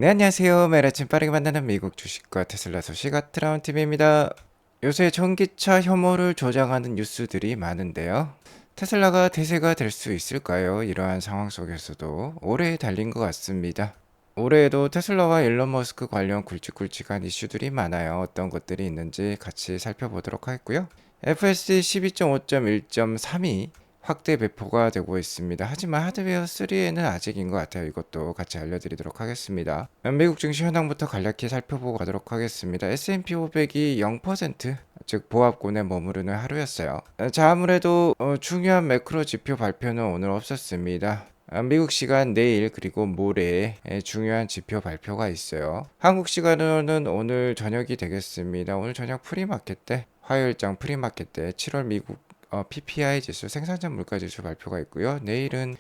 네, 안녕하세요. 매일 아침 빠르게 만나는 미국 주식과 테슬라 소식 아트라운 TV입니다. 요새 전기차 혐오를 조장하는 뉴스들이 많은데요. 테슬라가 대세가 될 수 있을까요? 이러한 상황 속에서도 오래 달린 것 같습니다. 올해에도 테슬라와 일론 머스크 관련 굵직굵직한 이슈들이 많아요. 어떤 것들이 있는지 같이 살펴보도록 하겠고요. FSD 12.5.1.3이 확대 배포가 되고 있습니다. 하지만 하드웨어 3에는 아직인 것 같아요. 이것도 같이 알려드리도록 하겠습니다. 미국 증시 현황부터 간략히 살펴보고 가도록 하겠습니다. S&P 500이 0%, 즉 보합권에 머무르는 하루였어요. 자, 아무래도 중요한 매크로 지표 발표는 오늘 없었습니다. 미국 시간 내일 그리고 모레에 중요한 지표 발표가 있어요. 한국 시간으로는 오늘 저녁이 되겠습니다. 오늘 저녁 프리마켓 때, 화요일장 프리마켓 때 7월 미국 PPI 지수 생산자 물가 지수 발표가 있고요. 내일은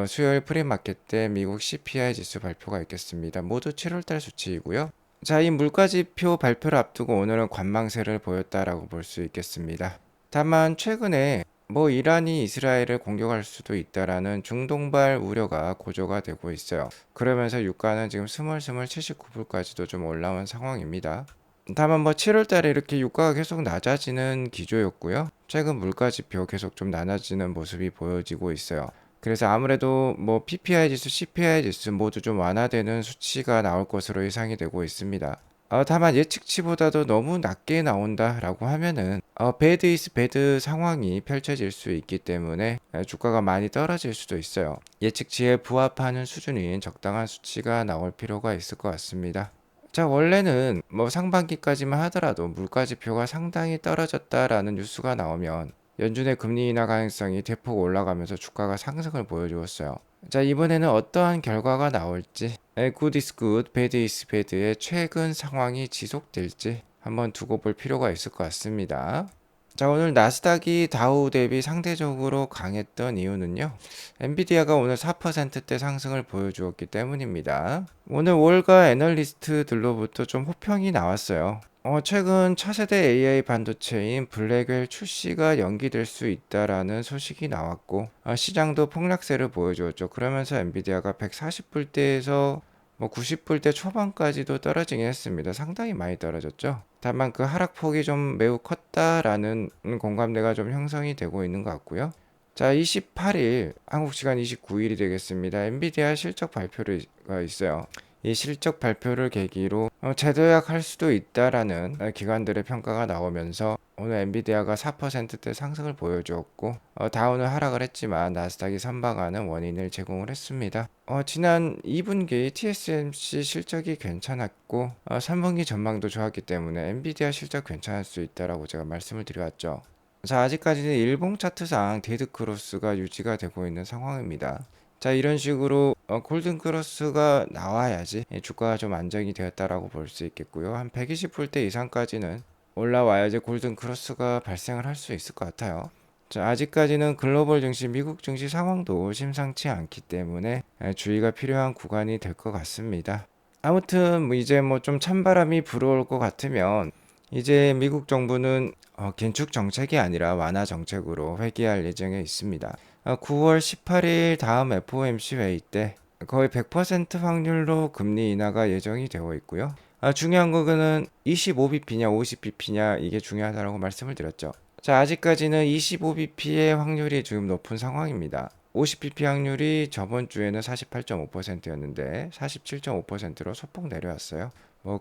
수요일 프리마켓 때 미국 CPI 지수 발표가 있겠습니다. 모두 7월달 수치이고요. 자, 이 물가 지표 발표를 앞두고 오늘은 관망세를 보였다라고 볼 수 있겠습니다. 다만 최근에 이란이 이스라엘을 공격할 수도 있다라는 중동발 우려가 고조가 되고 있어요. 그러면서 유가는 지금 스물스물 79불까지도 좀 올라온 상황입니다. 다만 7월 달에 이렇게 유가가 계속 낮아지는 기조였고요. 최근 물가 지표 계속 좀 낮아지는 모습이 보여지고 있어요. 그래서 아무래도 PPI 지수, CPI 지수 모두 좀 완화되는 수치가 나올 것으로 예상이 되고 있습니다. 다만 예측치보다도 너무 낮게 나온다라고 하면은 배드 이스 배드 상황이 펼쳐질 수 있기 때문에 주가가 많이 떨어질 수도 있어요. 예측치에 부합하는 수준인 적당한 수치가 나올 필요가 있을 것 같습니다. 자, 원래는 상반기까지만 하더라도 물가지표가 상당히 떨어졌다라는 뉴스가 나오면 연준의 금리 인하 가능성이 대폭 올라가면서 주가가 상승을 보여주었어요. 자, 이번에는 어떠한 결과가 나올지, good is good, bad is bad의 최근 상황이 지속될지 한번 두고 볼 필요가 있을 것 같습니다. 자, 오늘 나스닥이 다우 대비 상대적으로 강했던 이유는요. 엔비디아가 오늘 4%대 상승을 보여주었기 때문입니다. 오늘 월가 애널리스트들로부터 좀 호평이 나왔어요. 최근 차세대 AI 반도체인 블랙웰 출시가 연기될 수 있다라는 소식이 나왔고, 시장도 폭락세를 보여주었죠. 그러면서 엔비디아가 140불대에서 90불대 초반까지도 떨어지긴 했습니다. 상당히 많이 떨어졌죠. 다만 그 하락폭이 좀 매우 컸다라는 공감대가 좀 형성이 되고 있는 것 같고요. 자, 28일 한국 시간 29일이 되겠습니다. 엔비디아 실적 발표가 있어요. 이 실적 발표를 계기로 재도약할 수도 있다라는 기관들의 평가가 나오면서 오늘 엔비디아가 4%대 상승을 보여주었고 다우는 하락을 했지만 나스닥이 선방하는 원인을 제공을 했습니다. 지난 2분기 TSMC 실적이 괜찮았고 3분기 전망도 좋았기 때문에 엔비디아 실적 괜찮을 수 있다라고 제가 말씀을 드려왔죠. 자, 아직까지는 일봉 차트상 데드 크로스가 유지가 되고 있는 상황입니다. 자, 이런 식으로 골든 크로스가 나와야지 주가가 좀 안정이 되었다라고 볼 수 있겠고요. 한 120불대 이상까지는 올라와야지 골든 크로스가 발생을 할 수 있을 것 같아요. 자, 아직까지는 글로벌 증시, 미국 증시 상황도 심상치 않기 때문에 주의가 필요한 구간이 될 것 같습니다. 아무튼 이제 좀 찬바람이 불어올 것 같으면 이제 미국 정부는 긴축 정책이 아니라 완화 정책으로 회귀할 예정에 있습니다. 9월 18일 다음 FOMC 회의 때 거의 100% 확률로 금리 인하가 예정이 되어 있고요. 중요한 거는 25bp냐 50bp냐 이게 중요하다고 말씀을 드렸죠. 자, 아직까지는 25bp의 확률이 지금 높은 상황입니다. 50bp 확률이 저번 주에는 48.5%였는데 47.5%로 소폭 내려왔어요.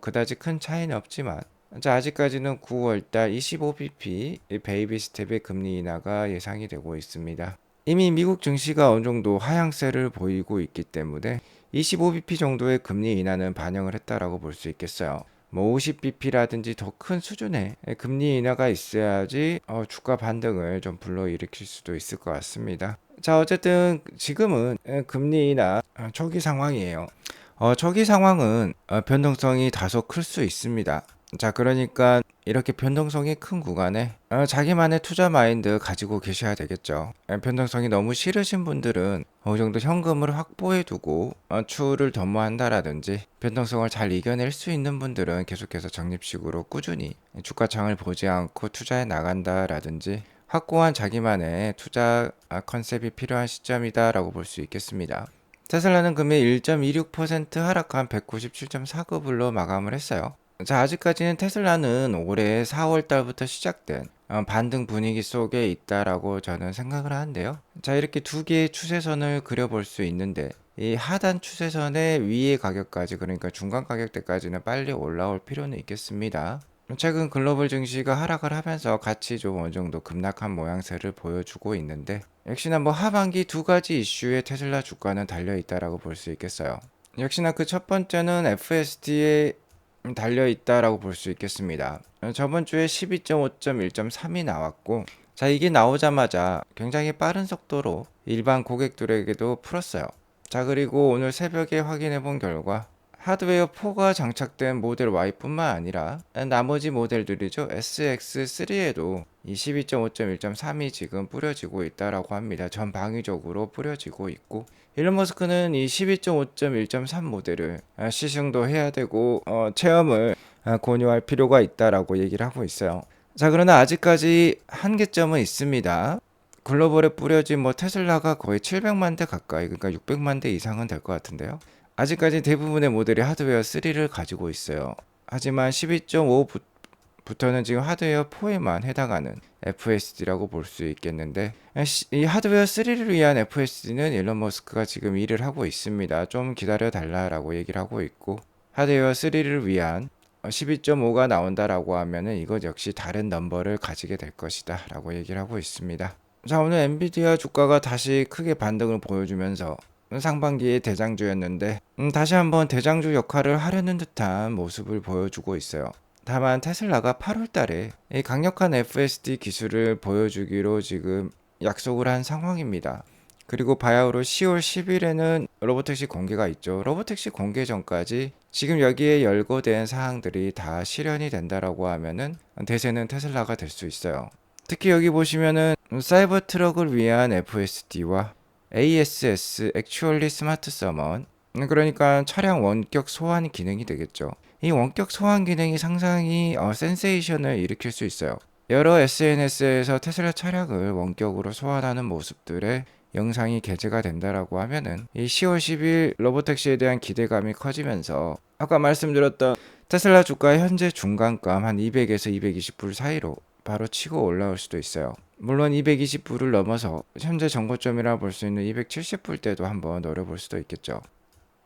그다지 큰 차이는 없지만 자, 아직까지는 9월달 25bp 베이비 스텝의 금리 인하가 예상이 되고 있습니다. 이미 미국 증시가 어느 정도 하향세를 보이고 있기 때문에 25bp 정도의 금리 인하는 반영을 했다라고 볼 수 있겠어요. 50bp라든지 더 큰 수준의 금리 인하가 있어야지 주가 반등을 좀 불러일으킬 수도 있을 것 같습니다. 자, 어쨌든 지금은 금리 인하 초기 상황이에요. 초기 상황은 변동성이 다소 클 수 있습니다. 자, 그러니까 이렇게 변동성이 큰 구간에 자기만의 투자 마인드 가지고 계셔야 되겠죠. 변동성이 너무 싫으신 분들은 어느 정도 현금을 확보해 두고 추후를 도모한다라든지 변동성을 잘 이겨낼 수 있는 분들은 계속해서 적립식으로 꾸준히 주가창을 보지 않고 투자해 나간다라든지 확고한 자기만의 투자 컨셉이 필요한 시점이다라고 볼 수 있겠습니다. 테슬라는 금일 1.26% 하락한 197.4급으로 마감을 했어요. 자, 아직까지는 테슬라는 올해 4월 달부터 시작된 반등 분위기 속에 있다라고 저는 생각을 하는데요. 자, 이렇게 두 개의 추세선을 그려볼 수 있는데 이 하단 추세선의 위의 가격까지, 그러니까 중간 가격대까지는 빨리 올라올 필요는 있겠습니다. 최근 글로벌 증시가 하락을 하면서 같이 좀 어느 정도 급락한 모양새를 보여주고 있는데, 역시나 뭐 하반기 두 가지 이슈에 테슬라 주가는 달려 있다라고 볼 수 있겠어요. 역시나 그 첫 번째는 FSD에 달려 있다라고 볼 수 있겠습니다. 저번 주에 12.5.1.3이 나왔고, 자, 이게 나오자마자 굉장히 빠른 속도로 일반 고객들에게도 풀었어요. 자, 그리고 오늘 새벽에 확인해 본 결과 하드웨어 4가 장착된 모델 Y뿐만 아니라 나머지 모델들이죠. SX3에도 이 12.5.1.3이 지금 뿌려지고 있다라고 합니다. 전 방위적으로 뿌려지고 있고, 일론 머스크는 이 12.5.1.3 모델을 시승도 해야 되고 체험을 공유할 필요가 있다라고 얘기를 하고 있어요. 자, 그러나 아직까지 한계점은 있습니다. 글로벌에 뿌려진 뭐 테슬라가 거의 700만 대 가까이, 그러니까 600만 대 이상은 될 것 같은데요. 아직까지 대부분의 모델이 하드웨어 3를 가지고 있어요. 하지만 12.5부터는 지금 하드웨어 4에만 해당하는 FSD라고 볼 수 있겠는데, 이 하드웨어 3를 위한 FSD는 일론 머스크가 지금 일을 하고 있습니다. 좀 기다려 달라라고 얘기를 하고 있고, 하드웨어 3를 위한 12.5가 나온다라고 하면은 이것 역시 다른 넘버를 가지게 될 것이다 라고 얘기를 하고 있습니다. 자, 오늘 엔비디아 주가가 다시 크게 반등을 보여주면서 상반기의 대장주였는데 다시 한번 대장주 역할을 하려는 듯한 모습을 보여주고 있어요. 다만 테슬라가 8월 달에 이 강력한 FSD 기술을 보여주기로 지금 약속을 한 상황입니다. 그리고 바야흐로 10월 10일에는 로보택시 공개가 있죠. 로보택시 공개 전까지 지금 여기에 열거된 사항들이 다 실현이 된다라고 하면은 대세는 테슬라가 될 수 있어요. 특히 여기 보시면은 사이버 트럭을 위한 FSD와 ASS Actually Smart Summon, 그러니까 차량 원격 소환 기능이 되겠죠. 이 원격 소환 기능이 상당히 센세이션을 일으킬 수 있어요. 여러 SNS에서 테슬라 차량을 원격으로 소환하는 모습들의 영상이 게재가 된다라고 하면은 이 10월 10일 로보택시에 대한 기대감이 커지면서 아까 말씀드렸던 테슬라 주가 현재 중간감 한 200에서 220불 사이로 바로 치고 올라올 수도 있어요. 물론 220불을 넘어서 현재 정고점이라 볼 수 있는 270불대도 한번 노려볼 수도 있겠죠.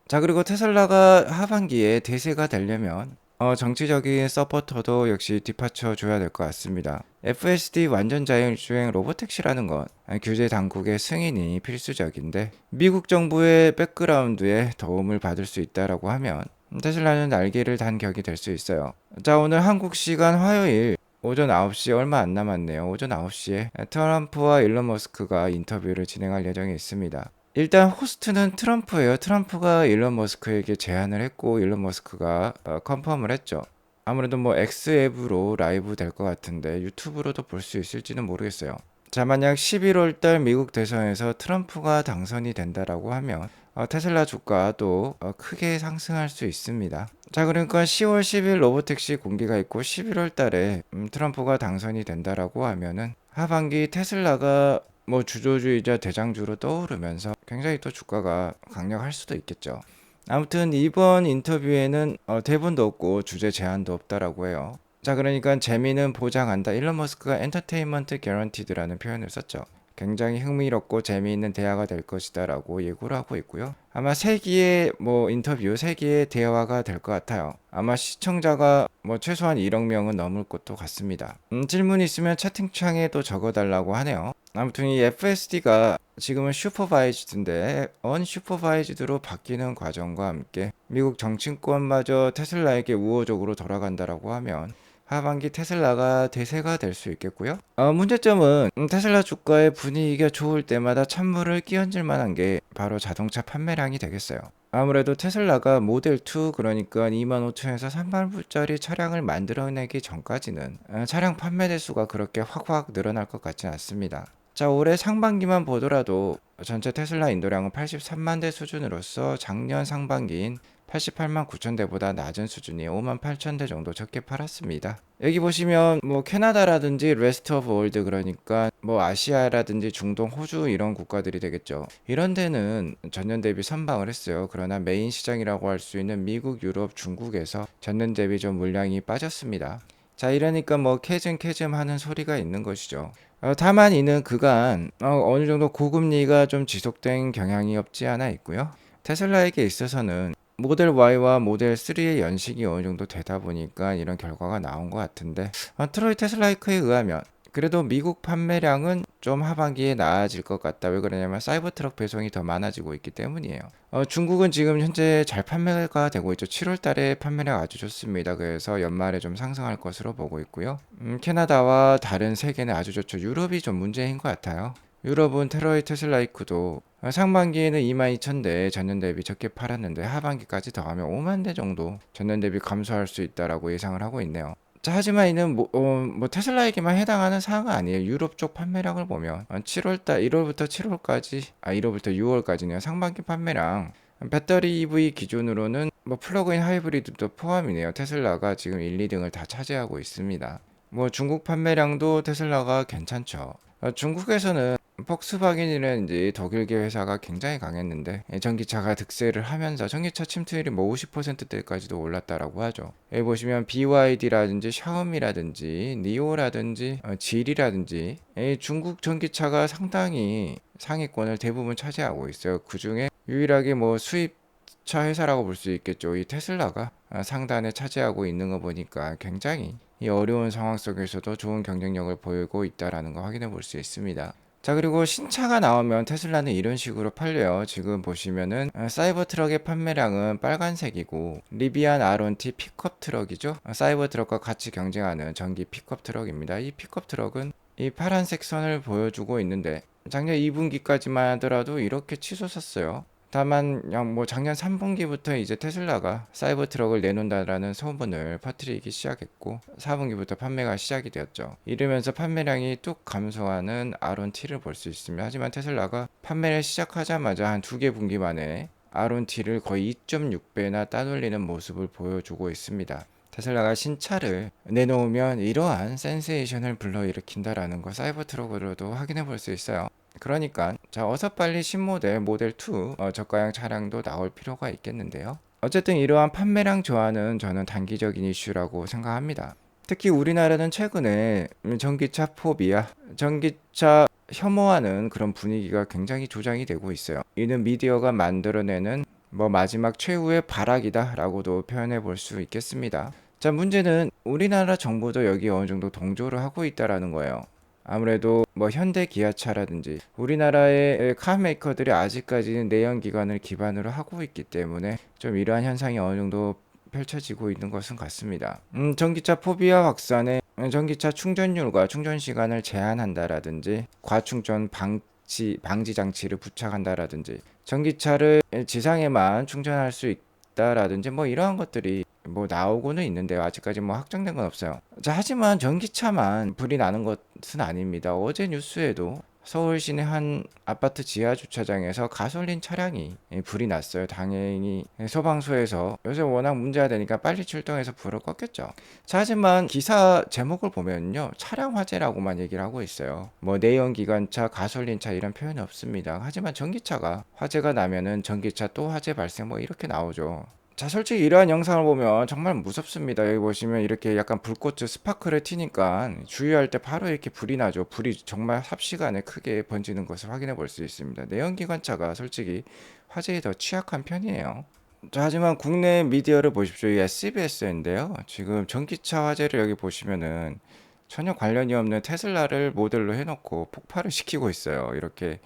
자, 그리고 테슬라가 하반기에 대세가 되려면 정치적인 서포터도 역시 뒷받쳐 줘야 될 것 같습니다. FSD 완전 자율주행 로보택시라는 건 규제 당국의 승인이 필수적인데, 미국 정부의 백그라운드에 도움을 받을 수 있다라고 하면 테슬라는 날개를 단 격이 될 수 있어요. 자, 오늘 한국 시간 화요일 오전 9시 얼마 안 남았네요. 오전 9시에 트럼프와 일론 머스크가 인터뷰를 진행할 예정에 있습니다. 일단 호스트는 트럼프예요. 트럼프가 일론 머스크에게 제안을 했고 일론 머스크가 컨펌을 했죠. 아무래도 뭐 X앱으로 라이브 될 것 같은데 유튜브로도 볼 수 있을지는 모르겠어요. 자, 만약 11월 달 미국 대선에서 트럼프가 당선이 된다라고 하면 테슬라 주가도 크게 상승할 수 있습니다. 자, 그러니까 10월 10일 로보택시 공개가 있고 11월 달에 트럼프가 당선이 된다라고 하면은 하반기 테슬라가 뭐 주도주의자 대장주로 떠오르면서 굉장히 또 주가가 강력할 수도 있겠죠. 아무튼 이번 인터뷰에는 대본도 없고 주제 제한도 없다라고 해요. 자, 그러니까 재미는 보장한다. 일론 머스크가 엔터테인먼트 개런티드라는 표현을 썼죠. 굉장히 흥미롭고 재미있는 대화가 될 것이다 라고 예고를 하고 있고요. 아마 세기의 인터뷰, 세기의 대화가 될 것 같아요. 아마 시청자가 최소한 1억 명은 넘을 것도 같습니다. 질문 있으면 채팅창에 또 적어달라고 하네요. 아무튼 이 FSD가 지금은 슈퍼바이즈드인데 언슈퍼바이즈드로 바뀌는 과정과 함께 미국 정치권마저 테슬라에게 우호적으로 돌아간다라고 하면 하반기 테슬라가 대세가 될 수 있겠고요. 문제점은 테슬라 주가의 분위기가 좋을 때마다 찬물을 끼얹을 만한 게 바로 자동차 판매량이 되겠어요. 아무래도 테슬라가 모델 2, 그러니까 25,000에서 30,000불짜리 차량을 만들어내기 전까지는 차량 판매 대수가 그렇게 확확 늘어날 것 같지는 않습니다. 자, 올해 상반기만 보더라도 전체 테슬라 인도량은 83만 대 수준으로서 작년 상반기인 88만 9천 대보다 낮은 수준이 5만 8천 대 정도 적게 팔았습니다. 여기 보시면 캐나다라든지 레스트 오브 월드, 그러니까 뭐 아시아라든지 중동, 호주 이런 국가들이 되겠죠. 이런 데는 전년 대비 선방을 했어요. 그러나 메인 시장이라고 할 수 있는 미국, 유럽, 중국에서 전년 대비 좀 물량이 빠졌습니다. 자, 이러니까 뭐 캐즘 하는 소리가 있는 것이죠. 다만 이는 그간 어느 정도 고금리가 좀 지속된 경향이 없지 않아 있고요. 테슬라에게 있어서는 모델 Y와 모델 3의 연식이 어느 정도 되다 보니까 이런 결과가 나온 것 같은데, 트로이 테슬라이크에 의하면 그래도 미국 판매량은 좀 하반기에 나아질 것 같다. 왜 그러냐면 사이버 트럭 배송이 더 많아지고 있기 때문이에요. 중국은 지금 현재 잘 판매가 되고 있죠. 7월 달에 판매량 아주 좋습니다. 그래서 연말에 좀 상승할 것으로 보고 있고요. 캐나다와 다른 세계는 아주 좋죠. 유럽이 좀 문제인 것 같아요. 유럽은 테러의 테슬라이크도 상반기에는 22,000대 전년 대비 적게 팔았는데 하반기까지 더하면 5만 대 정도 전년 대비 감소할 수 있다라고 예상을 하고 있네요. 자, 하지만 이는 뭐 테슬라에게만 해당하는 사항은 아니에요. 유럽 쪽 판매량을 보면 7월달 1월부터 7월까지 1월부터 6월까지네요. 상반기 판매량 배터리 EV 기준으로는 뭐 플러그인 하이브리드도 포함이네요. 테슬라가 지금 1, 2등을 다 차지하고 있습니다. 뭐 중국 판매량도 테슬라가 괜찮죠. 중국에서는 폭스바겐이라든지 독일계 회사가 굉장히 강했는데 전기차가 득세를 하면서 전기차 침투율이 뭐 50%대까지도 올랐다라고 하죠. 여기 보시면 BYD라든지 샤오미라든지 니오라든지 질이라든지 중국 전기차가 상당히 상위권을 대부분 차지하고 있어요. 그 중에 유일하게 뭐 수입차 회사라고 볼 수 있겠죠. 이 테슬라가 상단에 차지하고 있는 거 보니까 굉장히 이 어려운 상황 속에서도 좋은 경쟁력을 보이고 있다라는 거 확인해 볼 수 있습니다. 자, 그리고 신차가 나오면 테슬라는 이런 식으로 팔려요. 지금 보시면은 사이버 트럭의 판매량은 빨간색이고 리비안 R1T 픽업 트럭이죠. 사이버 트럭과 같이 경쟁하는 전기 픽업 트럭입니다. 이 픽업 트럭은 이 파란색 선을 보여주고 있는데 작년 2분기까지만 하더라도 이렇게 치솟았어요. 다만 뭐 작년 3분기부터 이제 테슬라가 사이버 트럭을 내놓는다라는 소문을 퍼뜨리기 시작했고 4분기부터 판매가 시작이 되었죠. 이러면서 판매량이 뚝 감소하는 R1T를 볼 수 있습니다. 하지만 테슬라가 판매를 시작하자마자 한 2개 분기 만에 R1T를 거의 2.6배나 따돌리는 모습을 보여주고 있습니다. 테슬라가 신차를 내놓으면 이러한 센세이션을 불러일으킨다라는 거 사이버 트럭으로도 확인해 볼 수 있어요. 그러니까 자, 어서 빨리 신모델 모델 2 저가형 차량도 나올 필요가 있겠는데요. 어쨌든 이러한 판매량 저하는 저는 단기적인 이슈라고 생각합니다. 특히 우리나라는 최근에 전기차 포비아, 전기차 혐오하는 그런 분위기가 굉장히 조장이 되고 있어요. 이는 미디어가 만들어내는 뭐 마지막 최후의 발악이다라고도 표현해 볼 수 있겠습니다. 자, 문제는 우리나라 정부도 여기 어느 정도 동조를 하고 있다라는 거예요. 아무래도 뭐 현대 기아차라든지 우리나라의 카메이커들이 아직까지는 내연기관을 기반으로 하고 있기 때문에 좀 이러한 현상이 어느 정도 펼쳐지고 있는 것은 같습니다. 전기차 포비아 확산에 전기차 충전율과 충전 시간을 제한한다라든지 과충전 방지 장치를 부착한다라든지 전기차를 지상에만 충전할 수 있다라든지 뭐 이러한 것들이 뭐 나오고는 있는데요. 아직까지 뭐 확정된 건 없어요. 자, 하지만 전기차만 불이 나는 것은 아닙니다. 어제 뉴스에도 서울 시내 한 아파트 지하 주차장에서 가솔린 차량이 불이 났어요. 당연히 소방서에서 요새 워낙 문제가 되니까 빨리 출동해서 불을 껐겠죠. 자, 하지만 기사 제목을 보면요, 차량 화재라고만 얘기를 하고 있어요. 뭐 내연기관차, 가솔린차 이런 표현이 없습니다. 하지만 전기차가 화재가 나면은 전기차 또 화재 발생 뭐 이렇게 나오죠. 자, 솔직히 이러한 영상을 보면 정말 무섭습니다. 여기 보시면 이렇게 약간 불꽃 스파크를 튀니까 주유할 때 바로 이렇게 불이 나죠. 불이 정말 삽시간에 크게 번지는 것을 확인해 볼 수 있습니다. 내연기관차가 솔직히 화재에 더 취약한 편이에요. 자, 하지만 국내 미디어를 보십시오. 이 SBS인데요. 지금 전기차 화재를 여기 보시면은 전혀 관련이 없는 테슬라를 모델로 해놓고 폭발을 시키고 있어요. 이렇게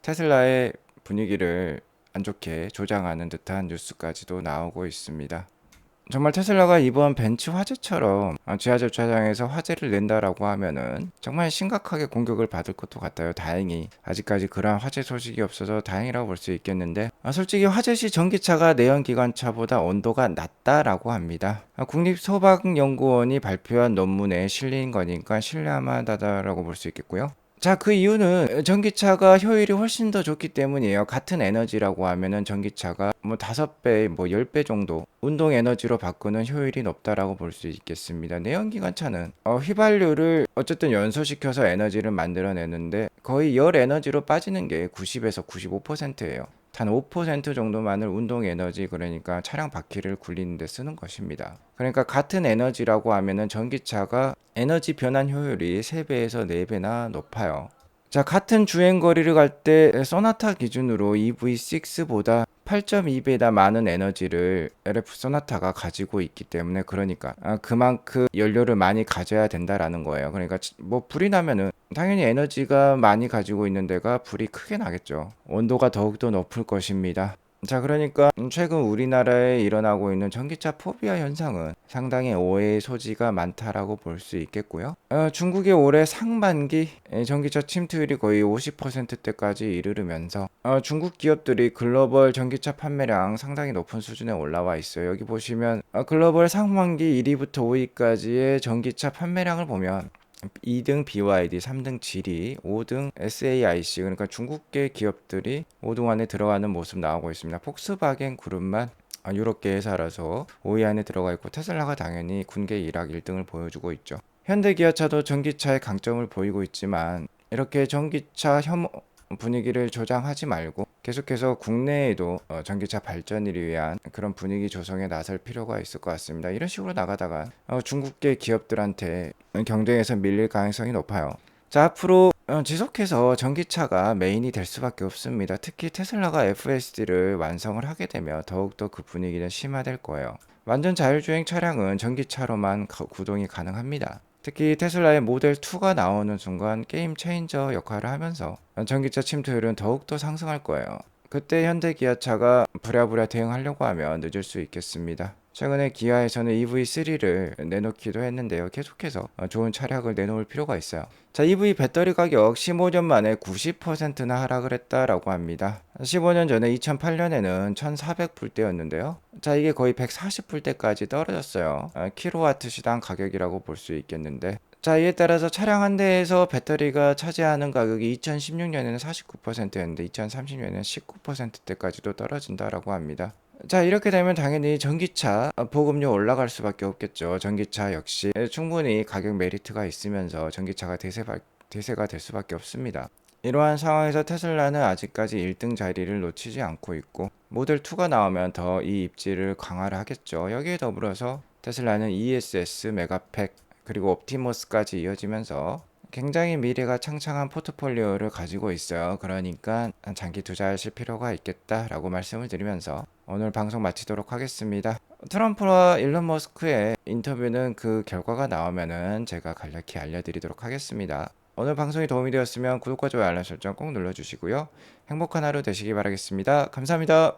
테슬라의 분위기를 안 좋게 조장하는 듯한 뉴스까지도 나오고 있습니다. 정말 테슬라가 이번 벤츠 화재처럼 지하 주차장에서 화재를 낸다라고 하면은 정말 심각하게 공격을 받을 것도 같아요. 다행히 아직까지 그러한 화재 소식이 없어서 다행이라고 볼 수 있겠는데 솔직히 화재 시 전기차가 내연기관차보다 온도가 낮다라고 합니다. 국립소방연구원이 발표한 논문에 실린 거니까 신뢰할 만하다라고 볼 수 있겠고요. 자, 그 이유는 전기차가 효율이 훨씬 더 좋기 때문이에요. 같은 에너지라고 하면은 전기차가 뭐 5배, 뭐 10배 정도 운동 에너지로 바꾸는 효율이 높다라고 볼 수 있겠습니다. 내연기관차는 휘발유를 어쨌든 연소시켜서 에너지를 만들어내는데 거의 열 에너지로 빠지는 게 90에서 95%예요. 단 5% 정도만을 운동 에너지, 그러니까 차량 바퀴를 굴리는 데 쓰는 것입니다. 그러니까 같은 에너지라고 하면은 전기차가 에너지 변환 효율이 3배에서 4배나 높아요. 자, 같은 주행 거리를 갈 때 소나타 기준으로 EV6보다 8.2배나 많은 에너지를 LF 소나타가 가지고 있기 때문에, 그러니까 그만큼 연료를 많이 가져야 된다라는 거예요. 그러니까 뭐 불이 나면은 당연히 에너지가 많이 가지고 있는 데가 불이 크게 나겠죠. 온도가 더욱더 높을 것입니다. 자, 그러니까 최근 우리나라에 일어나고 있는 전기차 포비아 현상은 상당히 오해의 소지가 많다라고 볼 수 있겠고요. 중국의 올해 상반기 전기차 침투율이 거의 50%대까지 이르르면서 중국 기업들이 글로벌 전기차 판매량 상당히 높은 수준에 올라와 있어요. 여기 보시면 글로벌 상반기 1위부터 5위까지의 전기차 판매량을 보면 2등 BYD, 3등 지리, 5등 SAIC, 그러니까 중국계 기업들이 5등 안에 들어가는 모습 나오고 있습니다. 폭스바겐 그룹만 유럽계 회사라서 5위 안에 들어가 있고, 테슬라가 당연히 군계 일학 1등을 보여주고 있죠. 현대기아차도 전기차의 강점을 보이고 있지만 이렇게 전기차 혐오 분위기를 조장하지 말고 계속해서 국내에도 전기차 발전을 위한 그런 분위기 조성에 나설 필요가 있을 것 같습니다. 이런 식으로 나가다가 중국계 기업들한테 경쟁에서 밀릴 가능성이 높아요. 자, 앞으로 지속해서 전기차가 메인이 될 수밖에 없습니다. 특히 테슬라가 FSD를 완성을 하게 되면 더욱더 그 분위기는 심화될 거예요. 완전 자율주행 차량은 전기차로만 구동이 가능합니다. 특히 테슬라의 모델 2가 나오는 순간 게임 체인저 역할을 하면서 전기차 침투율은 더욱더 상승할 거예요. 그때 현대 기아차가 부랴부랴 대응하려고 하면 늦을 수 있겠습니다. 최근에 기아에서는 EV3를 내놓기도 했는데요. 계속해서 좋은 차량을 내놓을 필요가 있어요. 자, EV 배터리 가격 15년 만에 90%나 하락을 했다라고 합니다. 15년 전에 2008년에는 1,400불대였는데요. 자, 이게 거의 140불대까지 떨어졌어요. 킬로와트 시당 가격이라고 볼 수 있겠는데, 자, 이에 따라서 차량 한 대에서 배터리가 차지하는 가격이 2016년에는 49%였는데 2030년에는 19%대까지도 떨어진다라고 합니다. 자, 이렇게 되면 당연히 전기차 보급료 올라갈 수밖에 없겠죠. 전기차 역시 충분히 가격 메리트가 있으면서 전기차가 대세가 될 수밖에 없습니다. 이러한 상황에서 테슬라는 아직까지 1등 자리를 놓치지 않고 있고, 모델 2가 나오면 더 이 입지를 강화를 하겠죠. 여기에 더불어서 테슬라는 ESS, 메가팩, 그리고 옵티머스까지 이어지면서 굉장히 미래가 창창한 포트폴리오를 가지고 있어요. 그러니까 장기 투자하실 필요가 있겠다라고 말씀을 드리면서 오늘 방송 마치도록 하겠습니다. 트럼프와 일론 머스크의 인터뷰는 그 결과가 나오면은 제가 간략히 알려드리도록 하겠습니다. 오늘 방송이 도움이 되었으면 구독과 좋아요, 알람 설정 꼭 눌러주시고요. 행복한 하루 되시기 바라겠습니다. 감사합니다.